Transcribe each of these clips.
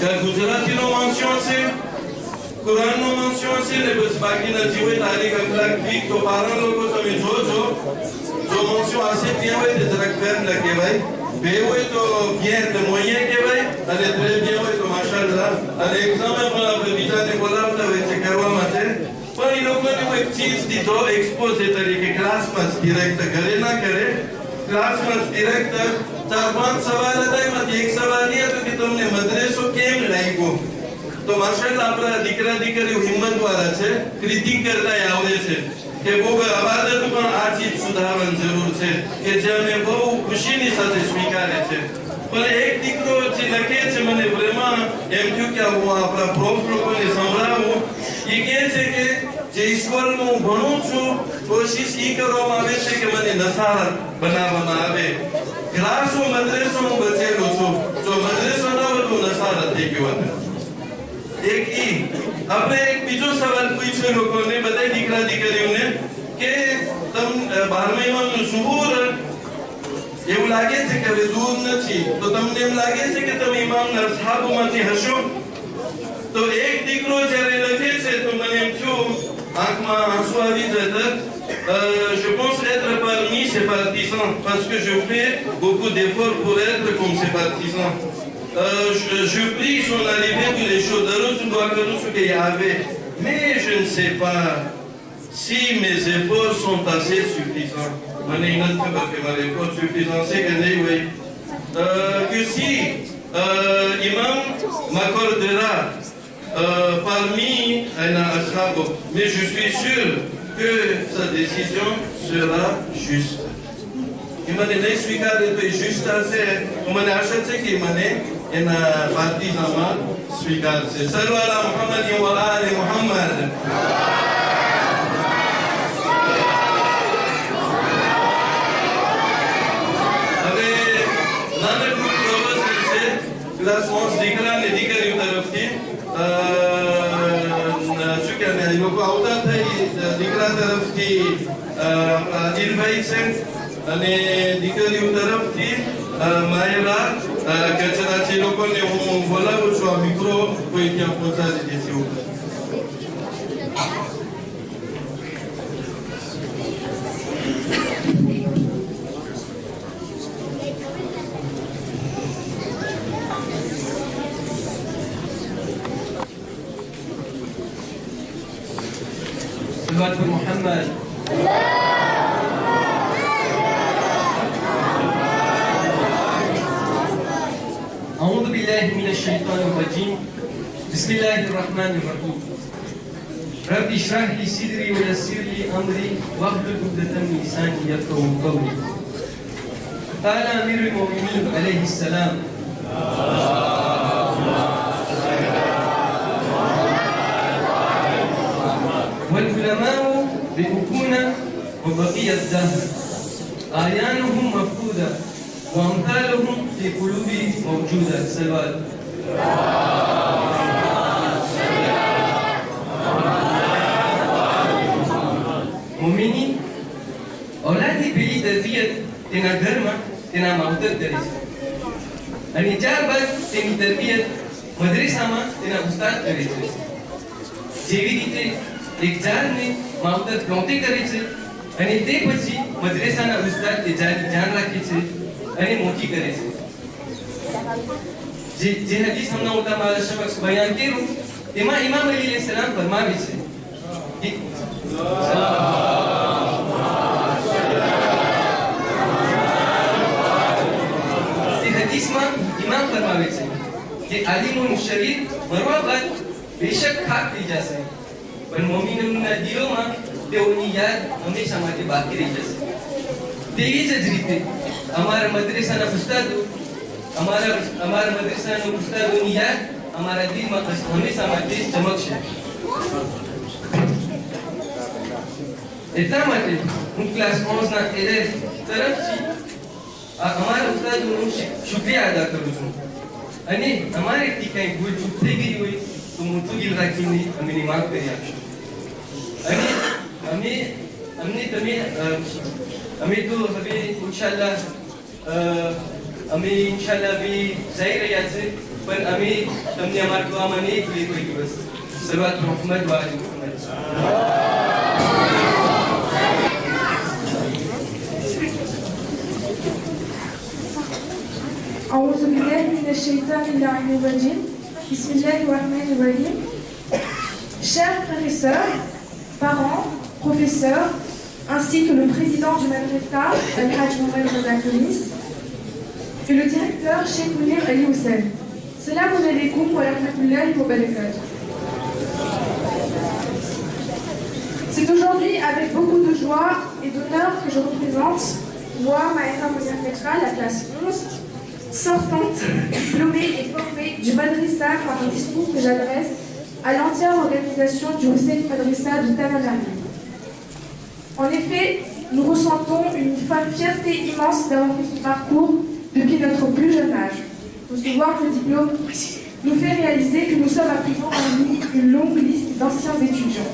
ગુજરાતીનો વાંચ્યો છે, કુરાનનો વાંચ્યો છે ને બસ બાકીના જે હોય તારીખ અખલાક વીક તો પારા લોકો તમે જોજો જો વાંચ્યો હશે ત્યાં હોય તો જરાક ફેર ન કહેવાય, બે હોય તો ઘેર તો મોઈએ કહેવાય અને ત્રીજા હોય તો માશાઅલ્લાહ. અને એક્ઝામે પણ આપણે બીજાને બોલાવતા હોય છે કરવા માટે, પણ એ લોકોને કોઈ ચીજ દીધો એક્સપોઝ તરીકે ક્લાસમાં જ ડિરેક્ટ ઘરે ના કરે, ક્લાસમાં જ ડિરેક્ટ 4-5 સવાલ હતા એમાંથી એક સવાલ એ હતો કે તમને મદ્રેસો કેમ લાગ્યો? તો માશાઅલ્લાહ આપણા દીકરા દીકરીઓ હિંમતવાળા છે, ક્રિટિક કરતા આવડે છે કે બહુ આબાદત પણ આ ચીજ સુધારવાની જરૂર છે કે જે અમે બહુ ખુશીની સાથે સ્વીકારે છે. પણ એક દીકરો જે લખે છે મને પ્રેમા એમ થયું કે હું આપણા પ્રોફ લોકોને સંભળાવું. એ કહે છે કે જે ઈશ્વરનું હું ભણું છું કોશિશ એ કરવામાં આવે છે કે મને નસાર બનાવવામાં આવે. ક્લાસો મદ્રેસો હું બચેલો છું, જો મદ્રેસો ન હોય તો નસાર થઈ ગયો હતો. એક ઈ આપણે એક બીજો સવાલ પૂછ્યો લોકોને બધા દીકરા દીકરીઓને કે તમ 12મા ઇમામનું ઝુહુર એવું લાગે છે કે હવે દૂર નથી, તો તમને એમ લાગે છે કે તમે ઇમામના અસહાબોમાંથી હશો? તો એક દીકરો જ્યારે લખે છે તો મને એમ થયું આંખમાં આંસુ આવી જતા. Je pense être parmi ces partisans parce que je fais beaucoup d'efforts pour être comme ces partisans. Je prie son arrivée tous les jours. Darut doa karo છું કે આવે, mais je ne sais pas si mes efforts sont assez suffisants. મને નથી ખબર કે મારા efforts suffisants છે કે નહીં હોય. Que si imam m'accordera parmi un ashab, mais je suis sûr que sa décision sera juste. મને નહીં સ્વીકારે તો એ juste હશે, તો મને આશા છે કે મને એના પાર્ટીઝામાં સ્વીકારશે. સર્વાલા મુહમ્મદ વ આલે મુહમ્મદ. હવે નાનકડું પ્રવચન છે ક્લાસ 11 દીકરા અને દીકરીઓ તરફથી. શું કે એ લોકો આવતા થઈ દીકરા તરફથી આદિલભાઈ છે અને દીકરીઓ તરફથી માયરા કચરા છે. લોકોને હું બોલાવું છું, આ મિત્રો કોઈ ત્યાં પહોંચાડી દેશે એવું. صلوات محمد. أعوذ بالله من الشيطان الرجيم. بسم الله الرحمن الرحيم. رب اشرح لي صدري ويسر لي أمري واحلل عقدة من لساني يفقهوا قولي. قال أمير المؤمنين عليه السلام: والعلماء بيكون وبقية الدهر أعيانهم مفقودة وأمثالهم في قلوب موجودة. سلوات. मोमिनी औलादी પેલી તરબિયત તેના ઘરમાં તેના માવતર કરે છે અને ત્યારબાદ તેની તરબિયત મદ્રેસામાં તેના ઉસ્તાદ કરે છે. જેવી રીતે એક ઝાડને માવતર ગૌતે કરે છે અને તે પછી મદ્રેસાના ઉસ્તાદ તે ઝાડની ધ્યાન રાખે છે અને મોટી કરે છે. જે હદીસ હમણાં હું તમારા સમક્ષ બયાન કર્યું તેમાં ઇમામ અલી અલૈહિસ્સલામ ફરમાવે છે હદીસમાં ઇમામ ફરમાવે છે કે આલિમોનું શરીર મરવા બાદ બેશક ખાક થઈ જશે, પણ મોમિનોના દિલોમાં તેઓની યાદ હંમેશા માટે બાકી રહી જશે. તેવી જ રીતે અમારા મદ્રેસાના ઉસ્તાદો અમારા મદ્રેસાના ઉસ્તાદોની યાદ અમારા દિલમાં હંમેશા માટે ચમકશે. એટલા માટે હું ક્લાસ 11 ના એલએફ તરફથી અમારા ઉસ્તાદોનો શુક્રિયા અદા કરું છું અને અમારેથી કંઈ ભૂલ ચૂક થઈ ગઈ હોય તો મોટું દિલ રાખીને અમે માફ કરી આપશું. અને અમે તો હવે ઇન્શાલ્લાહ અમે જઈ રહ્યા છે पण आम्ही तमने मार्गवा मने इकली कोई दिवस सर्वात मोहम्मद व आली Mohammad أعوذ بالله من الشيطان اللعين الرجيم بسم الله الرحمن الرحيم. Chers frères et sœurs, parents, professeurs, ainsi que le président du Madrasa, Al-Hajj Mohamed Razak-Gomis, et le directeur, Cheikh Mounir Ali Hussein. Assalamu alaikum wa rahmatullahi wa barakatuh. C'est aujourd'hui avec beaucoup de joie et d'honneur que je représente, moi, Maïra Mounir Petra, la classe 11, sortante, diplômée et formée du Madrasa par un discours que j'adresse à l'entière organisation du Hussein Madrasa de Tananari. En effet, nous ressentons une fierté immense d'avoir fait ce parcours depuis notre plus jeune âge. Recevoir le diplôme nous fait réaliser que nous sommes à présent parmi une longue liste d'anciens étudiants.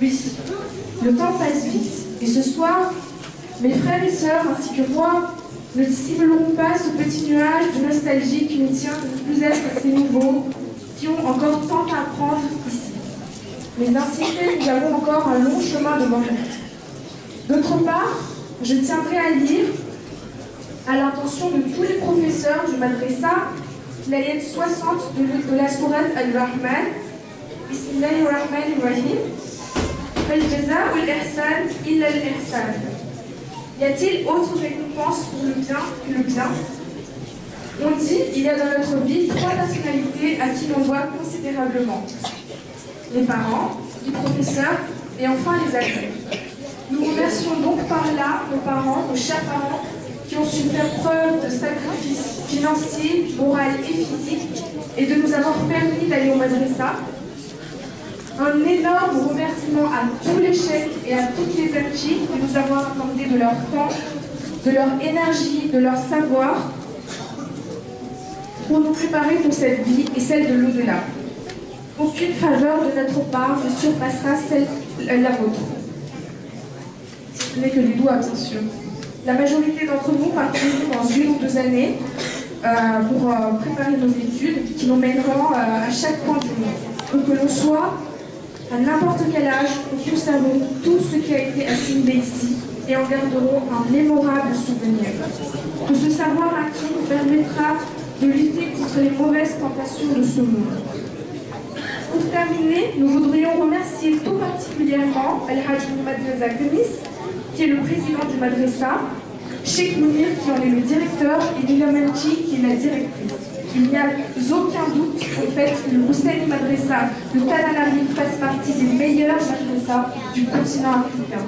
Oui, le temps passe vite, et ce soir, mes frères et sœurs ainsi que moi ne dissimulerons pas ce petit nuage de nostalgie qui nous tient de ne plus être ces nouveaux qui ont encore tant à apprendre ici. Mais ainsi fait, nous avons encore un long chemin devant nous. D'autre part, je tiendrai à lire, à l'intention de tous les professeurs du Madrasa, l'ayat 60 de la sourate Al-Rahman. Bismillahirrahmanirrahim. Al-Jaza ul-Ihsan illa al-Ihsan. Y a-t-il autre récompense pour le bien que le bien? On dit il y a dans notre vie 3 nationalités à qui l'on doit considérablement. Les parents, les professeurs et enfin les amis. Nous remercions donc par là nos parents, nos chers parents, qui ont su faire preuve de sacrifice financier, moral et physique et de nous avoir permis d'aller au Madrasa. Un énorme remerciement à tous les chefs et à toutes les amis de nous avoir accordé de leur temps, de leur énergie, de leur savoir pour nous préparer pour cette vie et celle de l'au-delà. Aucune faveur de notre part ne surpassera celle la vôtre. Ce n'est que les doigts, bien sûr. La majorité d'entre nous partiront dans 1 ou 2 années pour préparer nos études qui nous mèneront à chaque coin du monde. Pour que l'on soit à n'importe quel âge, nous savons tout ce qui a été assimilé ici et en garderons un mémorable souvenir. Que ce savoir acquis nous permettra de lutter contre les mauvaises tentations de ce monde. Pour terminer, nous voudrions remercier tout particulièrement Al-Hajj Mohamed Razak-Gomis, qui est le président du Madrasa, Cheikh Mounir, qui en est le directeur, et Lila Menchi, qui est la directrice. Il n'y a aucun doute au fait que le Hussein Madrasa de Tananari fasse partie des meilleurs madrasas du continent africain,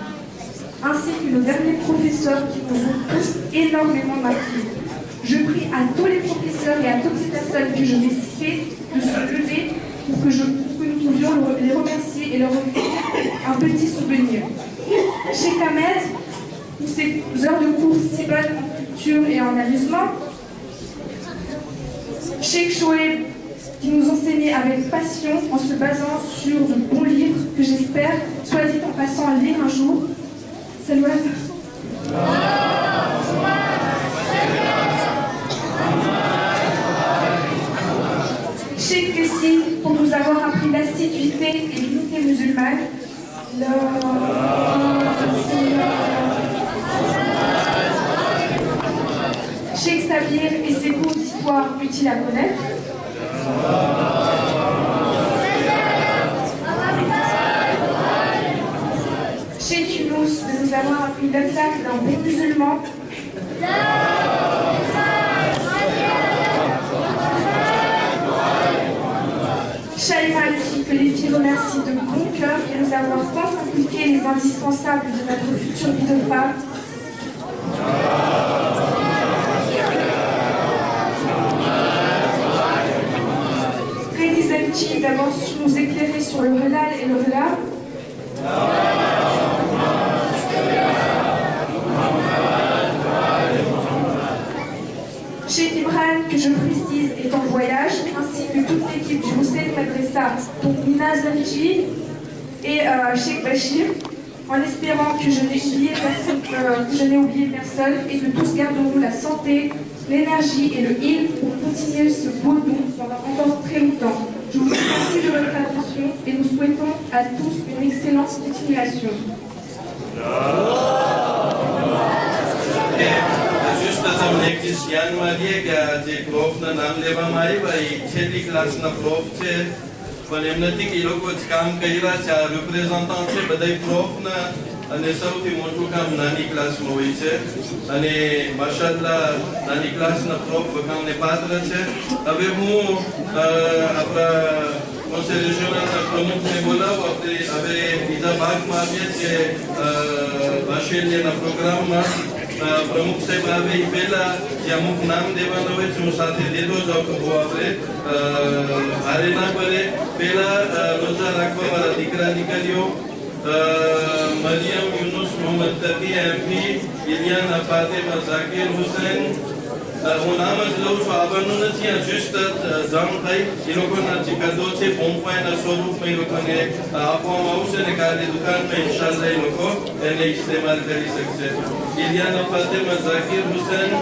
ainsi que nos derniers professeurs qui nous ont tous énormément marqués. Je prie à tous les professeurs et à toutes les personnes que je vais citer de se lever pour que nous pouvions les remercier et leur offrir un petit souvenir. Cheikh Ahmed, pour ses heures de cours si bonnes en culture et en amusement. Cheikh Shoaib, qui nous enseignait avec passion en se basant sur de bons livres que j'espère, soit dit en passant, à lire un jour. Salut. Cheikh Kessi, pour nous avoir appris l'assiduité et l'unité musulmane. Cheikh Sabir et ses cours d'histoire utiles à connaître. Cheikh Yunus de nous avoir appris l'attaque d'un bon musulman. Cheikh Maliki, que les filles remercient de bon cœur et nous avoir tant inculqué les indispensables de notre future vie de femme. D'avoir su nous éclairer sur le halal et le halal. Cheikh Ibrahim, que je précise, est en voyage, ainsi que toute l'équipe du Hussein Madrasa, donc Mina Zanji et Cheikh Bachir, en espérant que je n'ai oublié personne et que tous garderont la santé, l'énergie et le il pour continuer ce beau don pendant encore très longtemps. Je vous remercie de votre attention et nous souhaitons à tous une excellente continuation. juste તમને એક ચીજ ધ્યાનમાં લઈએ કે આ જે પ્રોફના નામ લેવામાં આવ્યા એ છેલ્લી ક્લાસના પ્રોફ છે, પણ એમ નથી કે એ લોકો જ કામ કર્યા છે. આ રિપ્રેઝન્ટન્ટ છે બધા પ્રોફના, અને સૌથી મોટું કામ નાની ક્લાસમાં હોય છે. અને માશાઅલ્લાહ નાની ક્લાસના પ્રોફ વખાણને પાત્ર છે. હવે હું આપણા conseil régionalના પ્રમુખને બોલાવું. આપણે હવે બીજા ભાગમાં આવીએ છીએ વાશેલિયાના પ્રોગ્રામમાં. પ્રમુખ સાહેબ આવે એ પહેલા જે અમુક નામ દેવાના હોય છે હું સાથે દેતો જાઉં તો બહુ આપણે ભારે ના પડે. પહેલા રોજા રાખવા વાળા દીકરા દીકરીઓ મરિયમ યુનુસ મોહમ્મદ તકી એમપી, ઇલિયાના ફાતિમા ઝાકિર હુસૈન. હું નામ જ લઉં છું, આવવાનું નથી. આ જસ્ટ જાણ થાય એ લોકોના જે કદો છે બોમ્ફાઈના સ્વરૂપમાં એ લોકોને આપવામાં આવશે ને કાલે દુકાનમાં ઇન્શાલ્લાહ એ લોકો એને ઇસ્તેમાલ કરી શકશે. ઇલિયાના ફાતિમા ઝાકિર હુસૈન,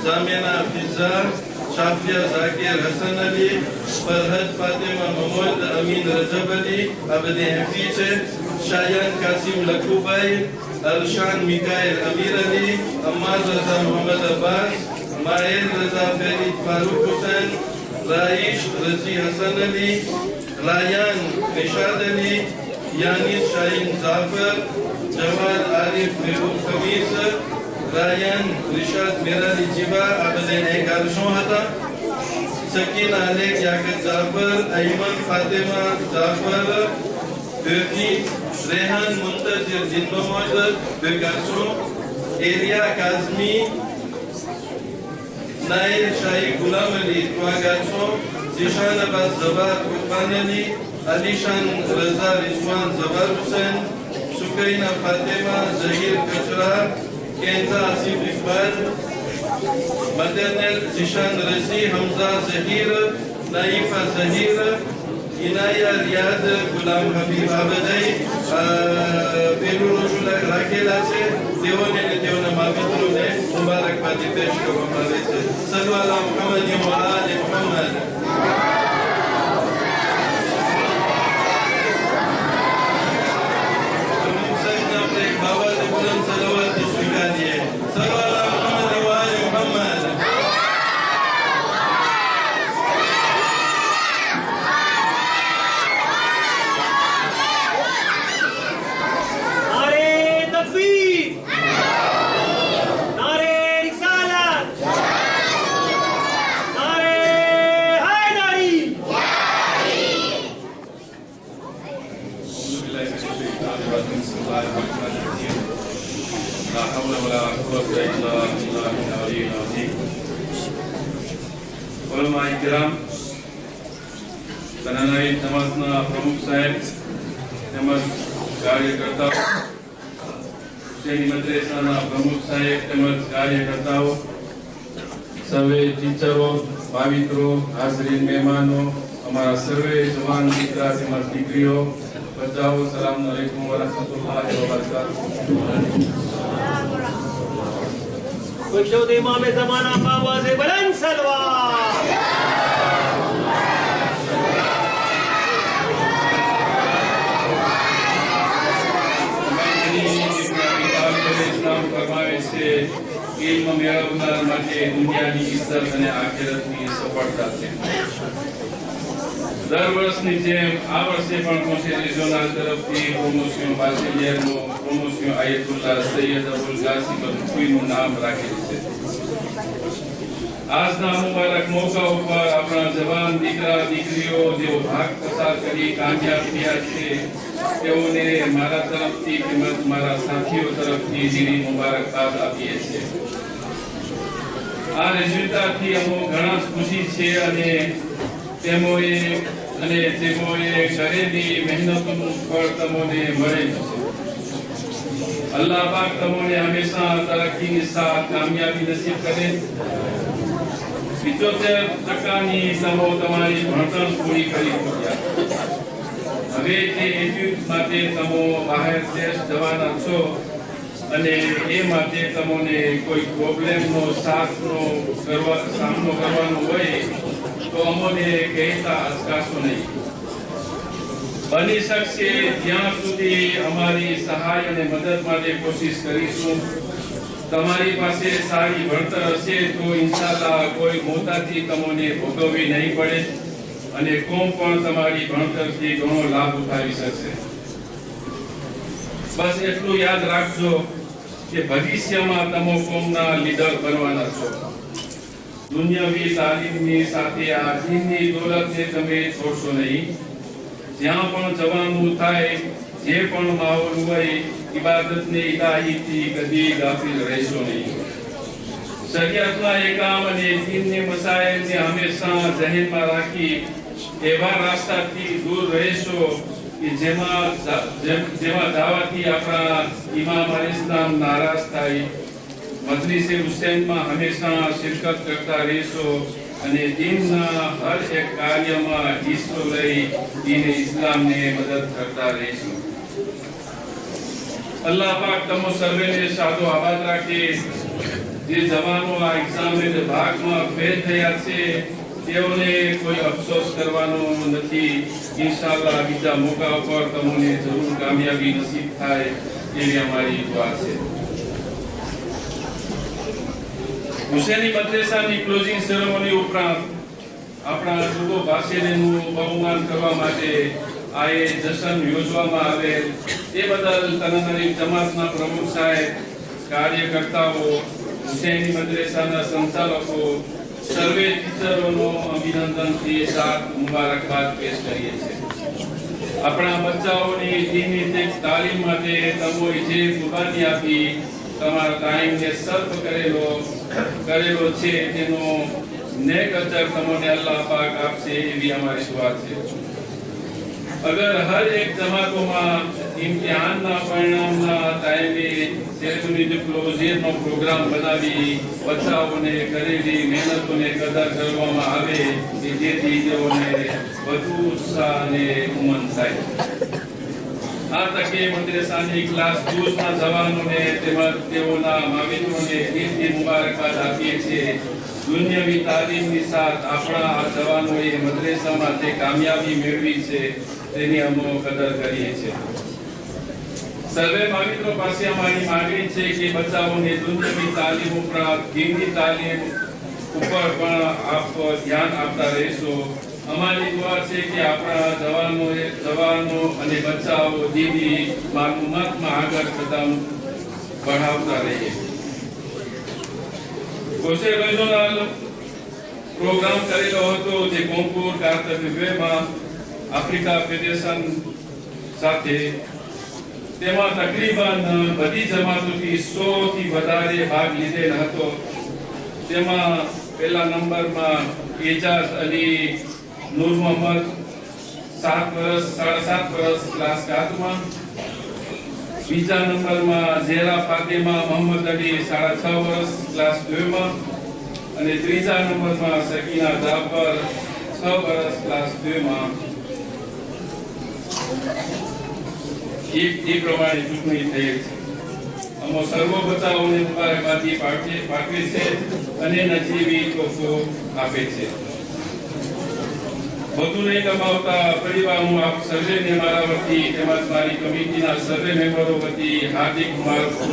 જામિના ફિઝા, शाफिया जाकिर हसन अली, फरहद फातिमा महमूद, अमीन रजब अली, अबदे हफीज है, शायान कासिम लखूबाई, अरशान मिकाइल अमीर अली, अम्मार रजा मोहम्मद अब्बास, माइल रजा फरीद फारूक हुसैन, राइश रजी हसन अली, रायान निशाद अली, यानिस शाहीन जाफर, जवाद आरिफ महबूब खमीस, रायन रिशाद मेराली जीवा, आबदे गार्शों हता, सकीना अलेक याकत जाफर, अयमन फातिमा जाफर, बेरनी रेहान मुंतजिर जिन्नोमोज बेगार्शों, एरिया काज़मी, नाइल शाही गुलाम अली गार्शों, जिशान अब्बास जबार कुर्बान अली, अलीशान रजा रिजवान जबार हुसैन, सुकैना फातिमा जहीर कचरा, केंजा आसिफ इकबाल, मदरनल जिशान रजी हमजा जहीर, नाइफा जहीर, इनाया रियाद गुलाम हबीब आबदाई, पेरू रोजुला राकेला से देवोने ने देवना मावित्रो ने मुबारकबादी पेश करवामा આવે છે. સલ્લલ્લાહુ અલા મુહમ્મદ વ આલે મુહમ્મદ. તનાનાઈ સમાજના પ્રમુખ સાહેબ તેમજ કાર્યકર્તાઓ, હુસૈની મદ્રેસાના પ્રમુખ સાહેબ તેમજ કાર્યકર્તાઓ, સર્વે ટીચરો, ભાવિત્રો, હાજરીન મહેમાનો, અમારા સર્વે જવાન દીકરા તેમજ દીકરીઓ, બધાઓ સલામ અલૈકુમ વરહમતુલ્લાહિ વબરકાતુહુ. खुद इमाम ज़माना का आवाज़ बुलंद सलवार. इल्म मेळवનાર માટે દુનિયાની ઇજ્જત અને આખિરતની સફળતા છે. દર વર્ષની જેમ આ વર્ષે પણ કોન્સેલ રિજનલ તરફથી પ્રમોશન વાસિલિયાનો promotion Ayatollah Sayyid Abul Qasim અલ-ખુઈનું નામ રાખેલ છે. આજના મુબારક મોકા ઉપર આપણા જવાન દીકરા દીકરીઓ જેઓ ભાગ પસાર કરી કામયાબ થયા છે તેઓને મારા તરફથી તેમજ મારા સાથીઓ તરફથી દિલી મુબારકબાદ આપીએ છીએ. આ રિઝલ્ટથી અમો ઘણા ખુશી છે અને તેઓએ કરેલી મહેનતનું ફળ તમને મળે છે. અલ્લાહ પાક તમને હંમેશા તરક્કીની સાથ કામયાબી નસીબ કરે. 75% તમો તમારી ભણતર પૂરી કરી ચૂક્યા. હવે તે એજ્યુકેશન માટે તમો બહાર દેશ જવાના છો અને એ માટે તમને કોઈ પ્રોબ્લેમનો સામનો કરવાનો હોય તો અમોને કહેતા અચકાશો નહીં. બની શકશે ત્યાં સુધી અમારી સહાય અને મદદ માટે કોશિશ કરીશું. તમારી પાસે સારી ભણતર હશે તો ઇન્શાઅલ્લાહ કોઈ મોતાથી તમને ભોગવવી નહીં પડે અને કોમ પણ તમારી ભણતરથી ઘણો લાભ ઉઠાવી શકશે. બસ એટલું યાદ રાખજો કે ભવિષ્યમાં તમે કોમના લીડર બનવાના છો. દુનિયાવી તાલીમની સાથે આ દીનની દોલતને તમે છોડશો નહીં. જ્યાં પણ જવાનું થાય, જે પણ માહોલ હોય, ઇબાદતને ઇલાહીથી કદી ગાફિલ રહેશો નહીં. શરીયતના એકામ અને દીનની મસાઇલને હંમેશા જહેનમાં રાખી એવા રસ્તાથી દૂર રહેશો કે જેમાં જવાથી આપણા ઇમામ અલ-ઇસ્લામ નારાજ થાય. મજલિસે હુસૈનમાં હંમેશા શિરકત કરતા રહેશો અને દીનના હર એક કાર્યમાં હિસ્સો લઈ દીને ઇસ્લામને મદદ કરતા રહેશો. અલ્લાહ પાક તમો સર્વેને સાદો આબાદ રાખે. જે જવાનો આ એક્ઝામને ભાગમાં ફેલ થયા છે તેઓને કોઈ અફસોસ કરવાનો નથી. ઇન્શાઅલ્લાહ બીજા મોકા ઉપર તમને જરૂર કામયાબી નસીબ થાય એવી અમારી દુઆ છે. હુસૈની મદ્રેસાની ક્લોઝિંગ સેરેમની ઉપરાંત આપણા જુદો ભાષેનું બહુમાન કરવા માટે આ જશ્ન યોજવામાં આવેલ તે બદલ તનનરી જમાતના પ્રમુખ સાહેબ, કાર્યકર્તાઓ, હુસૈની મદ્રેસાના સંચાલકો, સર્વે ટીચરોનો અભિનંદનથી સાથ મુબારકબાદ પેશ કરીએ છીએ. આપણા બચ્ચાઓની દીની તાલીમ માટે તમોએ જે કુરબાની આપી, તમારા ટાઈમને સર્ફ કરેલો છે તેનો નેક અજર તમને અલ્લાહ પાક આપશે એવી અમારી દુઆ છે. અગર હર એક જમાતોમાં ઇમ્તિહાનના પરિણામના ટાઈમે સેરેમની ક્લોઝરનો પ્રોગ્રામ બનાવી બચ્ચાઓને કરેલી મહેનતોને કદર કરવામાં આવે કે જેથી તેઓને વધુ ઉત્સાહ અને ઉમંગ થાય. આ તકે મદ્રેસાની ક્લાસ 12 ના જવાનોને તેમજ તેઓના માવિનોને ઈદની મુબારકબાદ આપીએ છીએ. દુનિયાવી તાલીમની સાથ આપણા આ જવાનોએ મદ્રેસામાં જે કામયાબી મેળવી છે તેની અમે કદર કરીએ છીએ. સર્વે માવિત્રો પાસે અમારી માંગણી છે કે બચ્ચાઓને દુનિયાવી તાલીમ ઉપરાંત દીનની તાલીમ ઉપર પણ આપ ધ્યાન આપતા રહેશો. અમારી દુઆ છે કે આપણા જવાનો અને બચ્ચાઓ દીની માલુમાતમાં આગળ કદમ बढ़ावता रहिए। कोसे regional પ્રોગ્રામ કરેલો હતો જે કોમ્પુર કાર્તવ્યમાં આફ્રિકા ફેડરેશન સાથે તેમાં તકરીબન બધી જમાતોથી 100 થી વધારે ભાગ લીધેલ હતો। તેમાં પહેલા નંબરમાં એજાઝ અલી નૂર મોહમ્મદ 7 વર્ષ 7.5 વર્ષ ક્લાસ 4 માં, બીજા નંબરમાં ઝેરા ફાતિમા મોહમ્મદ અલી 6.5 વર્ષ ક્લાસ 2 માં અને ત્રીજા નંબરમાં સકીના જાફર 6 વર્ષ ક્લાસ 2 માં। એ પ્રમાણે ચૂંટણી થઈ છે। અમો સર્વ બચાવોને મુબારકબાદી પાઠવે છે અને નજીવી તોફો આપે છે। વધુ નહીં કમાવતા પરિવાર હું આપ સર્વેને મારા વતી તેમજ મારી કમિટીના સર્વે મેમ્બરો વતી હાર્દિક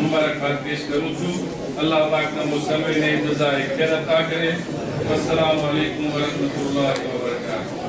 મુબારકબાદ પેશ કરું છું। अल्लाह पाक नमो सर्वे ने जज़ाए खैर अता करे। अस्सलामु अलैकुम व रहमतुल्लाहि व बरकातहू।